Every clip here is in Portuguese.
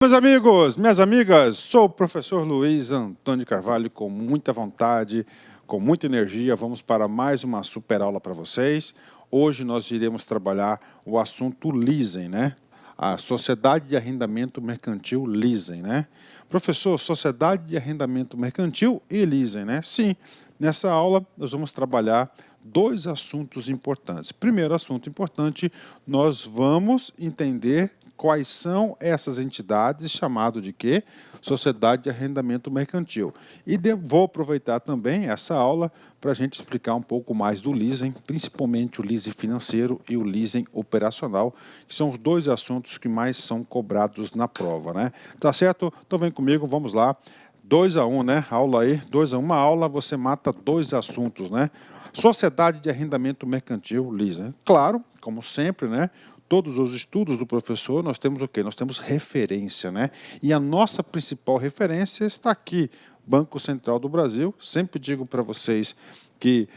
Meus amigos, minhas amigas, sou o professor Luiz Antônio Carvalho, com muita vontade, com muita energia. Vamos para mais uma super aula para vocês. Hoje nós iremos trabalhar o assunto leasing, né? A Sociedade de Arrendamento Mercantil Leasing, né? Professor, Sociedade de Arrendamento Mercantil e Leasing, né? Sim, nessa aula nós vamos trabalhar dois assuntos importantes. Primeiro assunto importante, nós vamos entender quais são essas entidades, chamado de quê? Sociedade de Arrendamento Mercantil. E vou aproveitar também essa aula para a gente explicar um pouco mais do leasing, principalmente o leasing financeiro e o leasing operacional, que são os dois assuntos que mais são cobrados na prova, né? Tá certo? Então vem comigo, vamos lá. 2 a 1, né? Aula aí, 2 a 1. Uma aula você mata dois assuntos, né? Sociedade de Arrendamento Mercantil, leasing. Claro, como sempre, né? Todos os estudos do professor, nós temos o quê? Nós temos referência, né? E a nossa principal referência está aqui, Banco Central do Brasil. Sempre digo para vocês que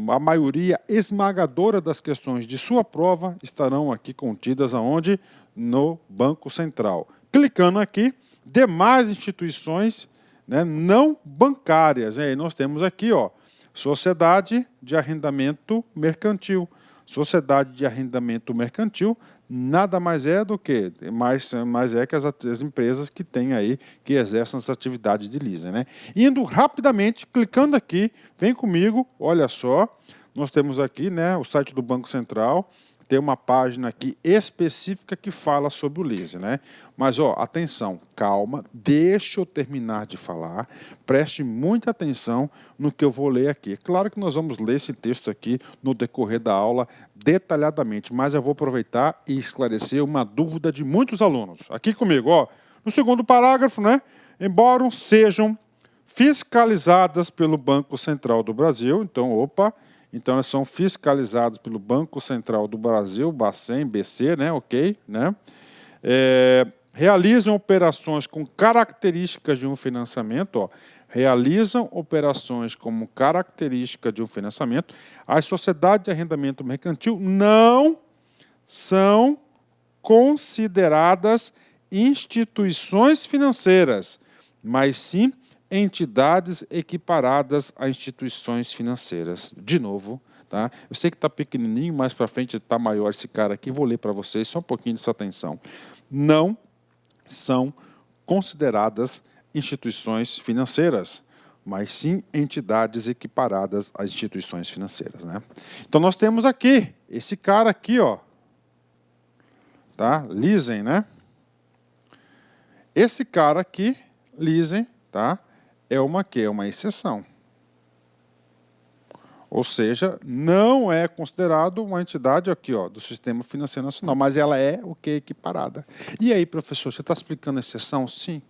a maioria esmagadora das questões de sua prova estarão aqui contidas aonde? No Banco Central. Clicando aqui, demais instituições, né, não bancárias. E nós temos aqui, ó, Sociedade de Arrendamento Mercantil. Sociedade de Arrendamento Mercantil nada mais é do que mais é que as empresas que têm aí, que exercem as atividades de leasing, né? Indo rapidamente, clicando aqui, vem comigo, olha só, nós temos aqui, né, o site do Banco Central. Tem uma página aqui específica que fala sobre o leasing, né? Mas, ó, atenção, calma, deixa eu terminar de falar, preste muita atenção no que eu vou ler aqui. Claro que nós vamos ler esse texto aqui no decorrer da aula detalhadamente, mas eu vou aproveitar e esclarecer uma dúvida de muitos alunos. Aqui comigo, ó, no segundo parágrafo, né? Embora sejam fiscalizadas pelo Banco Central do Brasil, então, opa, então elas são fiscalizadas pelo Banco Central do Brasil, Bacen, BC, né, ok, né? Realizam operações com características de um financiamento, ó, realizam operações como característica de um financiamento. As sociedades de arrendamento mercantil não são consideradas instituições financeiras, mas sim entidades equiparadas a instituições financeiras. De novo, tá? Eu sei que está pequenininho, mais para frente está maior esse cara aqui, vou ler para vocês só um pouquinho de sua atenção. Não são consideradas instituições financeiras, mas sim entidades equiparadas a instituições financeiras, né? Então nós temos aqui, esse cara aqui, ó, tá? Leasing, né? Esse cara aqui, leasing, tá? É uma quê? É uma exceção. Ou seja, não é considerado uma entidade aqui, ó, do Sistema Financeiro Nacional, mas ela é o que? Equiparada. E aí, professor, você está explicando a exceção? Sim.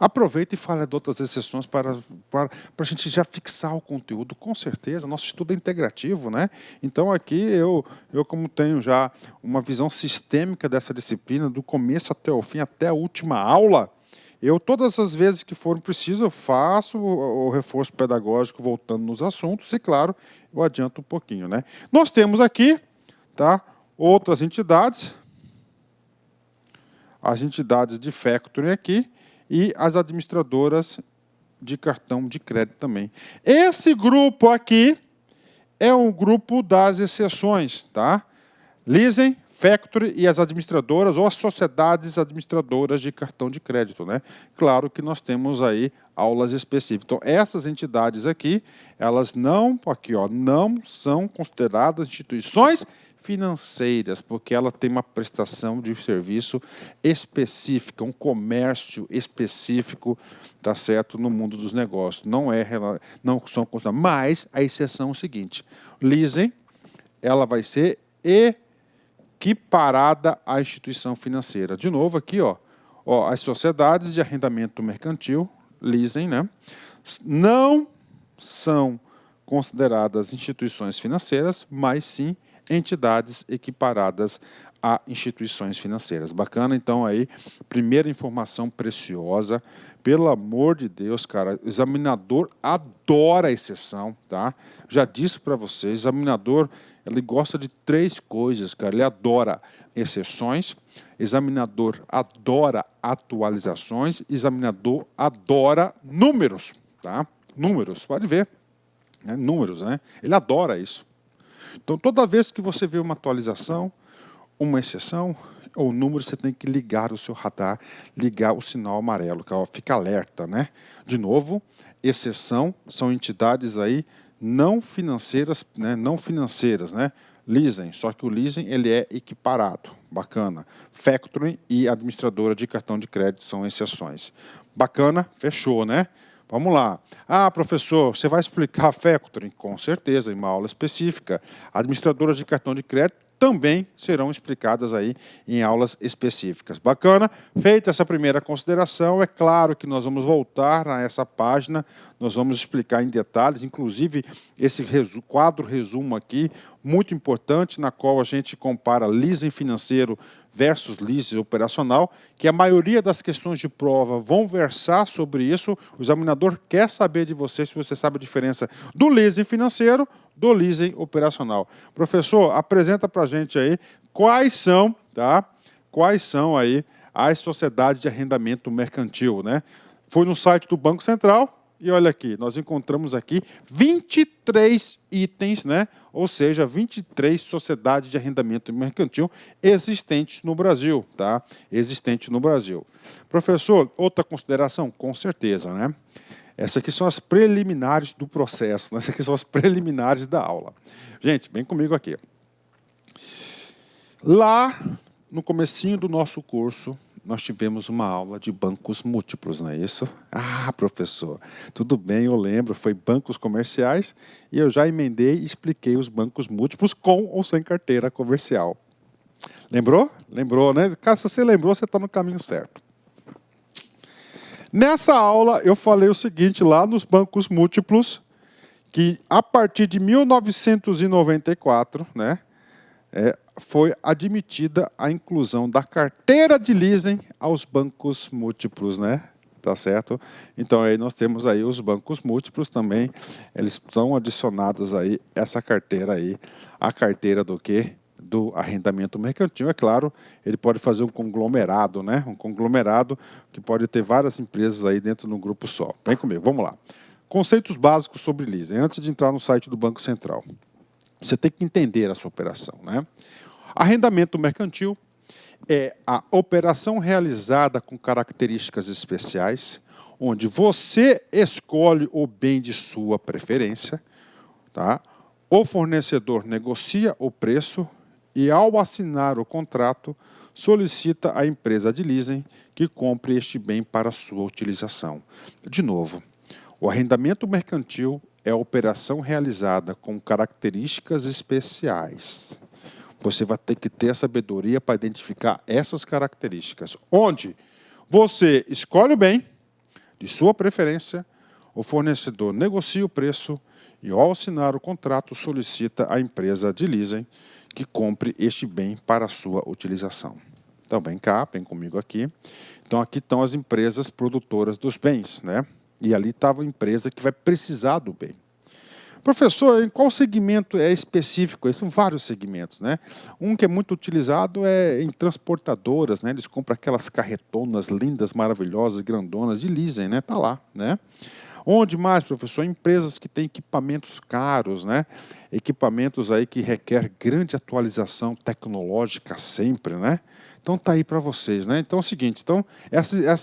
Aproveita e fale de outras exceções para a gente já fixar o conteúdo, com certeza. Nosso estudo é integrativo, né? Então, aqui eu como tenho já uma visão sistêmica dessa disciplina, do começo até o fim, até a última aula, todas as vezes que for preciso, eu faço o reforço pedagógico voltando nos assuntos e, claro, eu adianto um pouquinho, né? Nós temos aqui, tá, outras entidades, as entidades de factoring aqui e as administradoras de cartão de crédito também. Esse grupo aqui é um grupo das exceções, tá? Leasing, factory e as administradoras ou as sociedades administradoras de cartão de crédito, né? Claro que nós temos aí aulas específicas. Então, essas entidades aqui, elas não são consideradas instituições financeiras, porque ela tem uma prestação de serviço específica, um comércio específico, tá certo, no mundo dos negócios. Não são consideradas. Mas a exceção é o seguinte: leasing, ela vai ser equiparada à instituição financeira. De novo aqui, ó, as sociedades de arrendamento mercantil, leasing, né, não são consideradas instituições financeiras, mas sim entidades equiparadas a instituições financeiras. Bacana? Então, aí, primeira informação preciosa. Pelo amor de Deus, cara, o examinador adora a exceção, tá? Já disse para vocês, o examinador, ele gosta de 3 coisas, cara. Ele adora exceções, examinador adora atualizações, examinador adora números, tá? Números, pode ver, né? Números, né? Ele adora isso. Então, toda vez que você vê uma atualização, uma exceção ou número, você tem que ligar o seu radar, ligar o sinal amarelo, que fica alerta, né? De novo, exceção são entidades aí não financeiras, né? Não financeiras, né? Leasing, só que o leasing ele é equiparado, bacana. Factoring e administradora de cartão de crédito são exceções. Bacana, fechou, né? Vamos lá. Ah, professor, você vai explicar factoring? Com certeza, em uma aula específica. Administradoras de cartão de crédito também serão explicadas aí em aulas específicas. Bacana? Feita essa primeira consideração, é claro que nós vamos voltar a essa página, nós vamos explicar em detalhes, inclusive esse quadro resumo aqui, muito importante, na qual a gente compara leasing financeiro versus leasing operacional, que a maioria das questões de prova vão versar sobre isso. O examinador quer saber de você se você sabe a diferença do leasing financeiro do leasing operacional. Professor, apresenta para a gente aí quais são, tá? Quais são aí as sociedades de arrendamento mercantil, né? Foi no site do Banco Central e olha aqui, nós encontramos aqui 23 itens, né? Ou seja, 23 sociedades de arrendamento mercantil existentes no Brasil, tá? Existentes no Brasil. Professor, outra consideração? Com certeza, né? Essas aqui são as preliminares do processo, né? Essas aqui são as preliminares da aula. Gente, vem comigo aqui. Lá, no comecinho do nosso curso, nós tivemos uma aula de bancos múltiplos, não é isso? Ah, professor, tudo bem, eu lembro, foi bancos comerciais e eu já emendei e expliquei os bancos múltiplos com ou sem carteira comercial. Lembrou? Lembrou, né? Cara, se você lembrou, você está no caminho certo. Nessa aula, eu falei o seguinte, lá nos bancos múltiplos, que a partir de 1994, né, foi admitida a inclusão da carteira de leasing aos bancos múltiplos, né? Tá certo? Então, aí nós temos aí os bancos múltiplos também, eles são adicionados aí, essa carteira aí, a carteira do quê? Do arrendamento mercantil, é claro, ele pode fazer um conglomerado, né? Um conglomerado que pode ter várias empresas aí dentro de um grupo só. Vem comigo, vamos lá. Conceitos básicos sobre leasing. Antes de entrar no site do Banco Central, você tem que entender a sua operação, né? Arrendamento mercantil é a operação realizada com características especiais, onde você escolhe o bem de sua preferência, tá? O fornecedor negocia o preço e, ao assinar o contrato, solicita à empresa de leasing que compre este bem para sua utilização. De novo, o arrendamento mercantil é a operação realizada com características especiais. Você vai ter que ter a sabedoria para identificar essas características, onde você escolhe o bem de sua preferência, o fornecedor negocia o preço e, ao assinar o contrato, solicita à empresa de leasing que compre este bem para a sua utilização. Então, vem cá, vem comigo aqui. Então, aqui estão as empresas produtoras dos bens, né? E ali estava a empresa que vai precisar do bem. Professor, em qual segmento é específico? São vários segmentos, né? Um que é muito utilizado é em transportadoras, né? Eles compram aquelas carretonas lindas, maravilhosas, grandonas de leasing, né? Tá lá, né? Onde mais, professor? Empresas que têm equipamentos caros, né? Equipamentos aí que requer grande atualização tecnológica sempre, né? Então tá aí para vocês, né? Então é o seguinte, então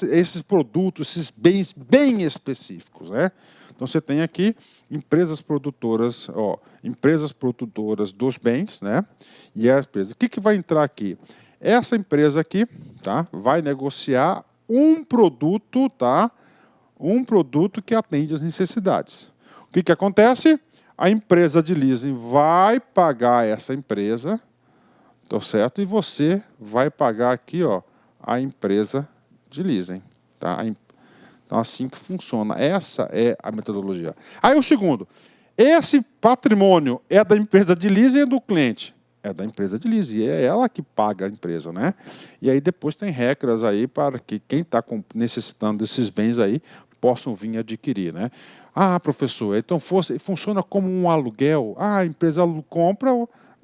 esses produtos, esses bens bem específicos, né? Então você tem aqui empresas produtoras, empresas produtoras dos bens, né? E a empresa, o que vai entrar aqui? Essa empresa aqui, tá? Vai negociar um produto, tá? Um produto que atende às necessidades. O que acontece? A empresa de leasing vai pagar essa empresa, tá certo? E você vai pagar aqui, a empresa de leasing, tá? Então, assim que funciona. Essa é a metodologia. Aí o segundo, esse patrimônio é da empresa de leasing ou do cliente? É da empresa de leasing, é ela que paga a empresa, né? E aí depois tem regras aí para que quem está necessitando desses bens aí possam vir adquirir, né? Ah, professor, então funciona como um aluguel? Ah, a empresa compra,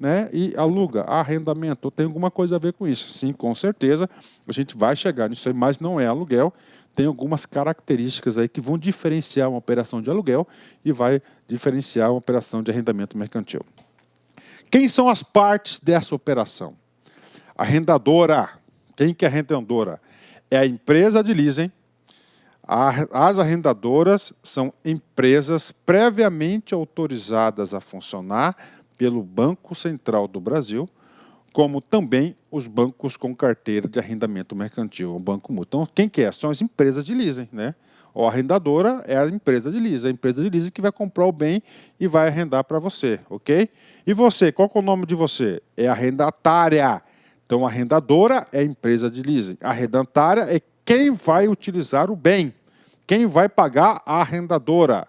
né, e aluga, arrendamento, tem alguma coisa a ver com isso? Sim, com certeza, a gente vai chegar nisso aí, mas não é aluguel, tem algumas características aí que vão diferenciar uma operação de aluguel e vai diferenciar uma operação de arrendamento mercantil. Quem são as partes dessa operação? Arrendadora. Quem que é arrendadora? É a empresa de leasing. As arrendadoras são empresas previamente autorizadas a funcionar pelo Banco Central do Brasil, como também os bancos com carteira de arrendamento mercantil, o Banco Mu. Então, quem que é? São as empresas de leasing, né? A arrendadora é a empresa de leasing, que vai comprar o bem e vai arrendar para você, ok? E você, qual que é o nome de você? É arrendatária. Então, a arrendadora é a empresa de leasing. A arrendatária é quem vai utilizar o bem. Quem vai pagar a arrendadora?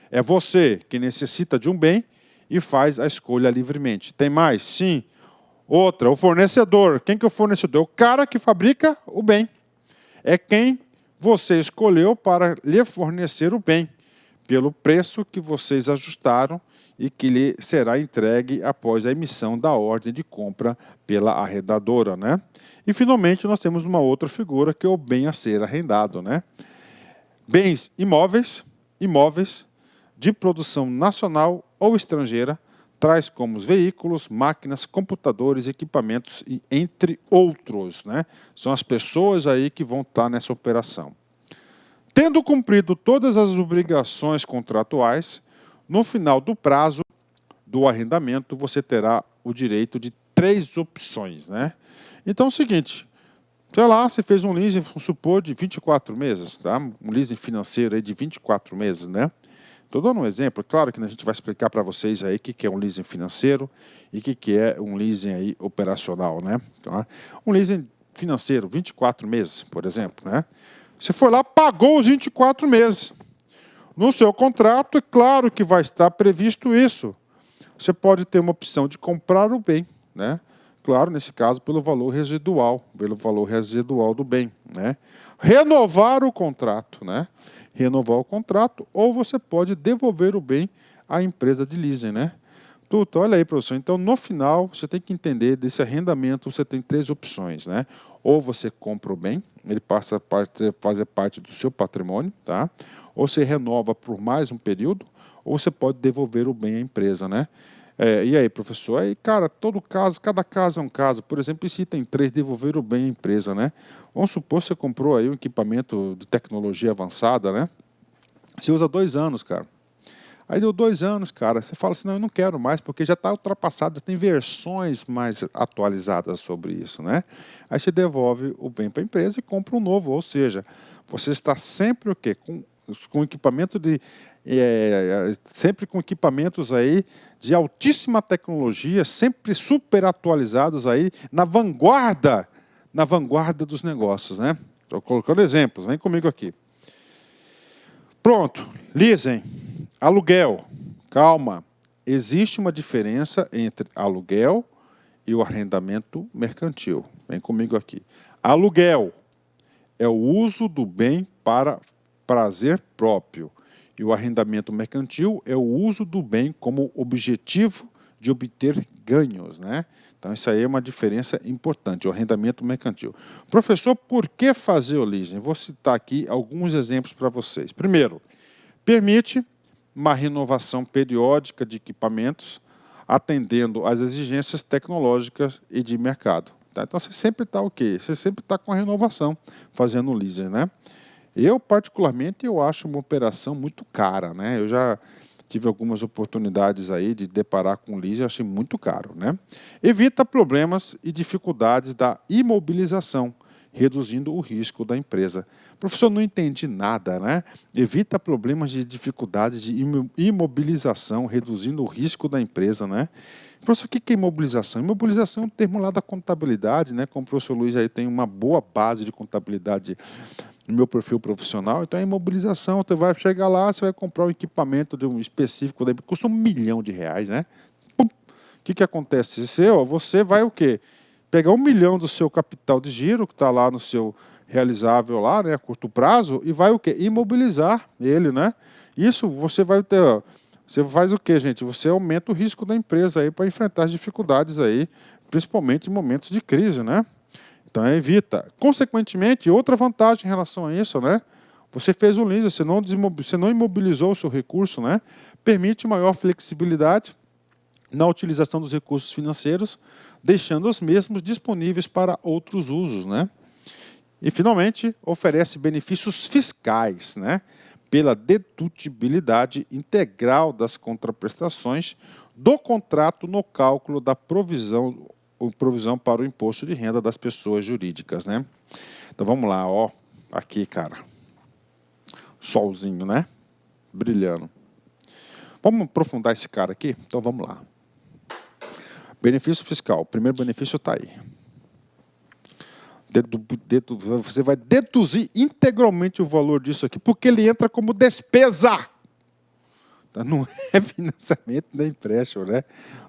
É você que necessita de um bem e faz a escolha livremente. Tem mais? Sim. Outra, o fornecedor. Quem que é o fornecedor? O cara que fabrica o bem. É quem você escolheu para lhe fornecer o bem, pelo preço que vocês ajustaram e que lhe será entregue após a emissão da ordem de compra pela arrendadora, né? E, finalmente, nós temos uma outra figura, que é o bem a ser arrendado, né? Bens imóveis de produção nacional ou estrangeira, tais como os veículos, máquinas, computadores, equipamentos, e entre outros, né? São as pessoas aí que vão estar nessa operação. Tendo cumprido todas as obrigações contratuais, no final do prazo do arrendamento, você terá o direito de 3 opções, né? Então é o seguinte, sei lá, você fez um leasing, vamos supor, de 24 meses, tá? Um leasing financeiro aí de 24 meses, né? Estou dando um exemplo, claro que a gente vai explicar para vocês aí o que é um leasing financeiro e o que é um leasing aí operacional, né? Tá? Um leasing financeiro, 24 meses, por exemplo, né? Você foi lá, pagou os 24 meses. No seu contrato, é claro que vai estar previsto isso. Você pode ter uma opção de comprar o bem, né? Claro, nesse caso, pelo valor residual do bem, né? Renovar o contrato, né? Renovar o contrato, ou você pode devolver o bem à empresa de leasing, né? Tudo, olha aí, professor. Então, no final, você tem que entender desse arrendamento, você tem 3 opções, né? Ou você compra o bem, ele passa a fazer parte do seu patrimônio, tá? Ou você renova por mais um período, ou você pode devolver o bem à empresa, né? E aí, professor? Aí, cara, cada caso é um caso. Por exemplo, esse item 3, devolver o bem à empresa, né? Vamos supor que você comprou aí um equipamento de tecnologia avançada, né? Você usa 2 anos, cara. Aí deu 2 anos, cara, você fala assim, não, eu não quero mais, porque já está ultrapassado, já tem versões mais atualizadas sobre isso, né? Aí você devolve o bem para a empresa e compra um novo, ou seja, você está sempre o quê? Com equipamento sempre com equipamentos aí de altíssima tecnologia, sempre super atualizados aí, na vanguarda dos negócios, né? Estou colocando exemplos, vem comigo aqui. Pronto, leasing. Aluguel, calma, existe uma diferença entre aluguel e o arrendamento mercantil. Vem comigo aqui. Aluguel é o uso do bem para prazer próprio e o arrendamento mercantil é o uso do bem como objetivo de obter ganhos, né? Então, isso aí é uma diferença importante, o arrendamento mercantil. Professor, por que fazer o leasing? Vou citar aqui alguns exemplos para vocês. Primeiro, permite uma renovação periódica de equipamentos, atendendo às exigências tecnológicas e de mercado. Tá? Então, você sempre está o quê? Você sempre está com a renovação, fazendo o leasing, né? Eu, particularmente, eu acho uma operação muito cara, né? Eu já tive algumas oportunidades aí de deparar com leasing, eu achei muito caro, né? Evita problemas e dificuldades da imobilização, reduzindo o risco da empresa. Professor, não entendi nada, né? Evita problemas de dificuldades de imobilização, reduzindo o risco da empresa, né? Professor, o que é imobilização? Imobilização é um termo lá da contabilidade, né? Como o professor Luiz aí tem uma boa base de contabilidade no meu perfil profissional, então é imobilização. Você vai chegar lá, você vai comprar um equipamento de um específico, custa R$1 milhão, né? Pum, que acontece? Você vai o quê? Pegar 1 milhão do seu capital de giro, que está lá no seu realizável lá, né, a curto prazo, e vai o quê? Imobilizar ele, né? Isso você vai ter, ó, você faz o quê, gente? Você aumenta o risco da empresa aí para enfrentar as dificuldades aí, principalmente em momentos de crise, né? Então evita. Consequentemente, outra vantagem em relação a isso, né? Você fez o leasing, você não imobilizou o seu recurso, né? Permite maior flexibilidade na utilização dos recursos financeiros, deixando os mesmos disponíveis para outros usos, né? E, finalmente, oferece benefícios fiscais, né? Pela dedutibilidade integral das contraprestações do contrato no cálculo da provisão para o imposto de renda das pessoas jurídicas, né? Então, vamos lá, ó, aqui, cara. Solzinho, né? Brilhando. Vamos aprofundar esse cara aqui? Então, vamos lá. Benefício fiscal. O primeiro benefício está aí. Você vai deduzir integralmente o valor disso aqui, porque ele entra como despesa. Não é financiamento nem empréstimo, né?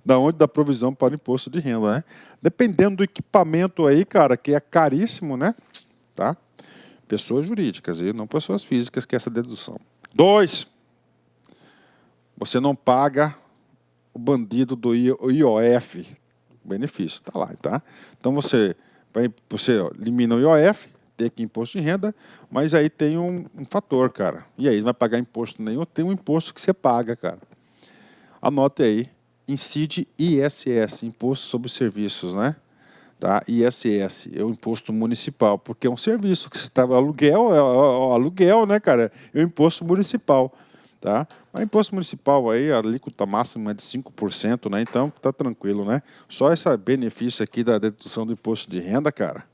Da onde dá provisão para o imposto de renda, né? Dependendo do equipamento aí, cara, que é caríssimo, né? Tá? Pessoas jurídicas e não pessoas físicas, que é essa dedução. 2. Você não paga o bandido do IOF. O benefício está lá, tá? Então você elimina o IOF, tem aqui imposto de renda, mas aí tem um fator, cara. E aí, não vai pagar imposto nenhum, tem um imposto que você paga, cara. Anote aí, incide ISS, Imposto sobre Serviços, né? Tá? ISS é o imposto municipal, porque é um serviço que você está aluguel, né, cara? É o imposto municipal, tá? Mas imposto municipal aí, a alíquota máxima é de 5%, né? Então tá tranquilo, né? Só esse benefício aqui da dedução do imposto de renda, cara.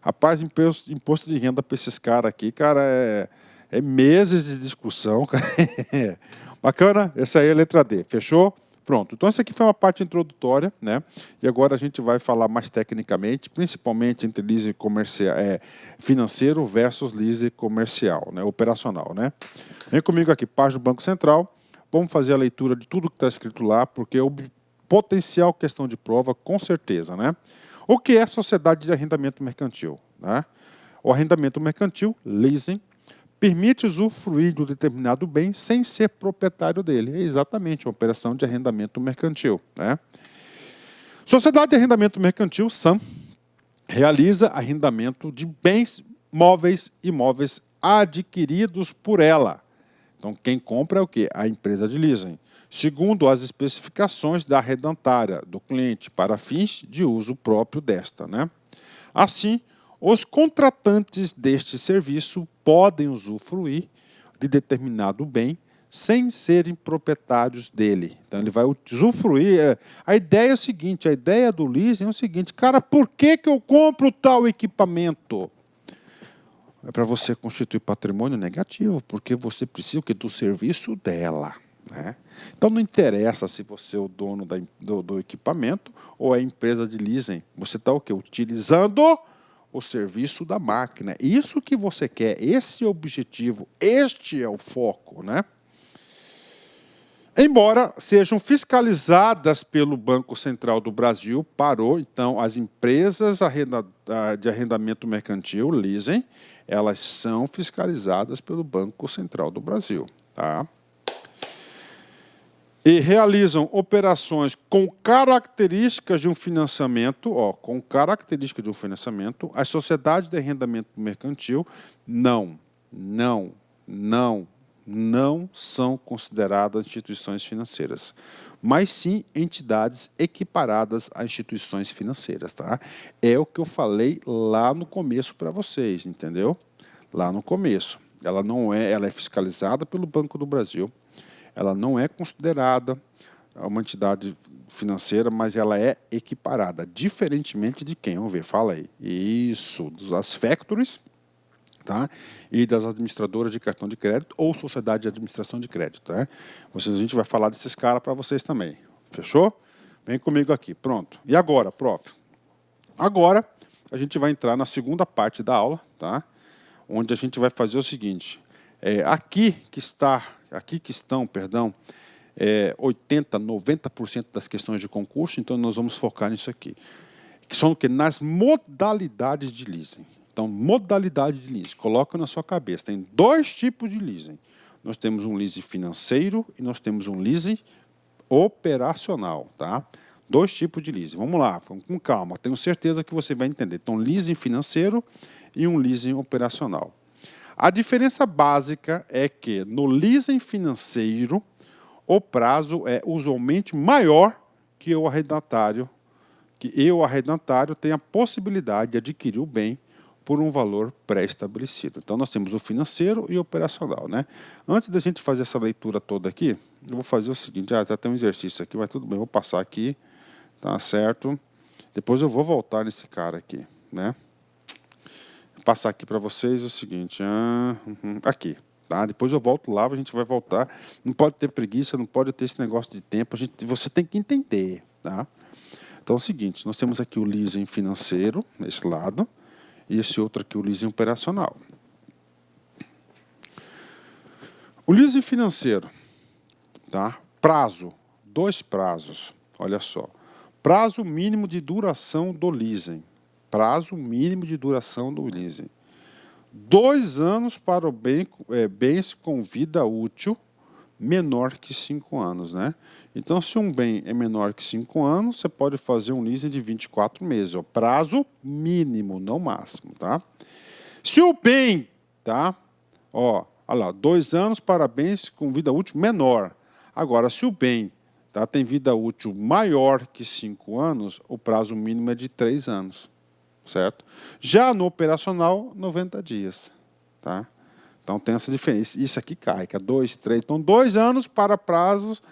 Rapaz, imposto de renda para esses caras aqui, cara, é meses de discussão, cara. Bacana? Essa aí é a letra D. Fechou? Pronto. Então, essa aqui foi uma parte introdutória, né? E agora a gente vai falar mais tecnicamente, principalmente entre leasing financeiro versus leasing comercial, né? Operacional, né? Vem comigo aqui, página do Banco Central. Vamos fazer a leitura de tudo que está escrito lá, porque é potencial questão de prova, com certeza, né? O que é sociedade de arrendamento mercantil, né? O arrendamento mercantil, leasing, permite usufruir de um determinado bem sem ser proprietário dele. É exatamente uma operação de arrendamento mercantil, né? Sociedade de arrendamento mercantil, SAM, realiza arrendamento de bens móveis e imóveis adquiridos por ela. Então, quem compra é o quê? A empresa de leasing, segundo as especificações da arrendatária do cliente para fins de uso próprio desta, né? Assim, os contratantes deste serviço podem usufruir de determinado bem sem serem proprietários dele. Então, ele vai usufruir. A ideia é o seguinte, a ideia do leasing é o seguinte, cara, por que eu compro tal equipamento? É para você constituir patrimônio negativo, porque você precisa do serviço dela, né? Então, não interessa se você é o dono do equipamento ou é a empresa de leasing. Você está o quê? Utilizando o serviço da máquina. Isso que você quer, esse é o objetivo, este é o foco, né? Embora sejam fiscalizadas pelo Banco Central do Brasil, então, as empresas de arrendamento mercantil, leasing, elas são fiscalizadas pelo Banco Central do Brasil, tá? E realizam operações com características de um financiamento, com características de um financiamento, as sociedades de arrendamento mercantil não são consideradas instituições financeiras, mas sim entidades equiparadas a instituições financeiras, tá? É o que eu falei lá no começo para vocês, entendeu? Lá no começo. Ela é fiscalizada pelo Banco do Brasil, ela não é considerada uma entidade financeira, mas ela é equiparada, diferentemente de quem? Vamos ver, fala aí. Isso, das factories, tá? E das administradoras de cartão de crédito ou sociedade de administração de crédito, tá? A gente vai falar desses caras para vocês também. Fechou? Vem comigo aqui. Pronto. E agora, prof? Agora, a gente vai entrar na segunda parte da aula, tá? Onde a gente vai fazer o seguinte. Aqui que estão, 80%, 90% das questões de concurso, então nós vamos focar nisso aqui. Que são o quê? Nas modalidades de leasing. Então, modalidade de leasing, coloca na sua cabeça. Tem dois tipos de leasing. Nós temos um leasing financeiro e nós temos um leasing operacional, tá? Dois tipos de leasing. Vamos lá, vamos com calma. Tenho certeza que você vai entender. Então, leasing financeiro e um leasing operacional. A diferença básica é que no leasing financeiro, o prazo é usualmente maior que o arrendatário, tem a possibilidade de adquirir o bem por um valor pré-estabelecido. Então, nós temos o financeiro e o operacional, né? Antes da gente fazer essa leitura toda aqui, eu vou fazer o seguinte, já tem um exercício aqui, mas tudo bem, vou passar aqui, tá certo? Depois eu vou voltar nesse cara aqui, né? Vou passar aqui para vocês o seguinte, aqui. Tá? Depois eu volto lá, a gente vai voltar. Não pode ter preguiça, não pode ter esse negócio de tempo. Você tem que entender. Tá? Então é o seguinte, nós temos aqui o leasing financeiro, nesse lado, e esse outro aqui, o leasing operacional. O leasing financeiro, tá? Prazo, dois prazos, olha só. Prazo mínimo de duração do leasing. Prazo mínimo de duração do leasing. 2 anos para o bens com vida útil menor que 5 anos, né? Então, se um bem é menor que 5 anos, você pode fazer um leasing de 24 meses, ó, prazo mínimo, não máximo, tá? Se o bem, tá? Ó, olha lá, 2 anos para bens com vida útil menor. Agora, se o bem, tá, tem vida útil maior que 5 anos, o prazo mínimo é de 3 anos. Certo? Já no operacional, 90 dias. Tá? Então tem essa diferença. Isso aqui cai, que é 2, 3. Então, 2 anos para prazos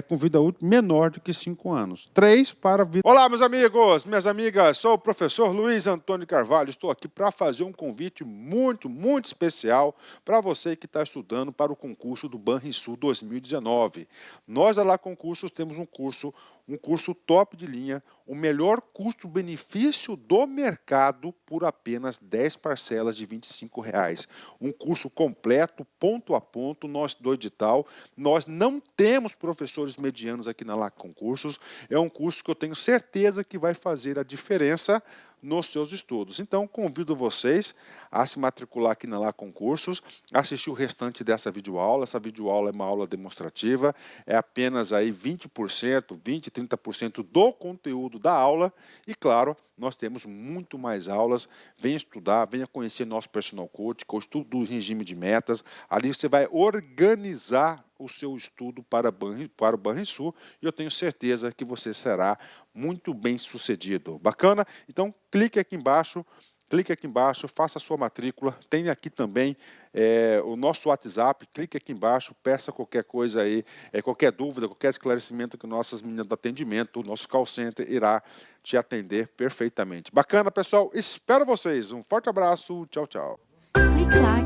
com vida útil menor do que 5 anos. 3 para vida... Olá, meus amigos, minhas amigas. Sou o professor Luiz Antônio Carvalho. Estou aqui para fazer um convite muito, muito especial para você que está estudando para o concurso do Banrisul 2019. Nós, lá Concursos, temos um curso top de linha, o melhor custo-benefício do mercado por apenas 10 parcelas de R$ 25. Um curso completo, ponto a ponto, do edital. Nós não temos professores medianos aqui na LAC Concursos. É um curso que eu tenho certeza que vai fazer a diferença nos seus estudos. Então, convido vocês a se matricular aqui na LAC Concursos, assistir o restante dessa videoaula. Essa videoaula é uma aula demonstrativa, é apenas aí 20%, 20%, 30% do conteúdo da aula e, claro, nós temos muito mais aulas. Venha estudar, venha conhecer nosso personal coach, que é o estudo do regime de metas. Ali você vai organizar o seu estudo para o Banrisul e eu tenho certeza que você será muito bem sucedido. Bacana? Então, clique aqui embaixo, faça a sua matrícula. Tem aqui também o nosso WhatsApp, clique aqui embaixo, peça qualquer coisa aí, qualquer dúvida, qualquer esclarecimento que nossas meninas do atendimento, o nosso call center irá te atender perfeitamente. Bacana, pessoal? Espero vocês. Um forte abraço. Tchau, tchau. Clique lá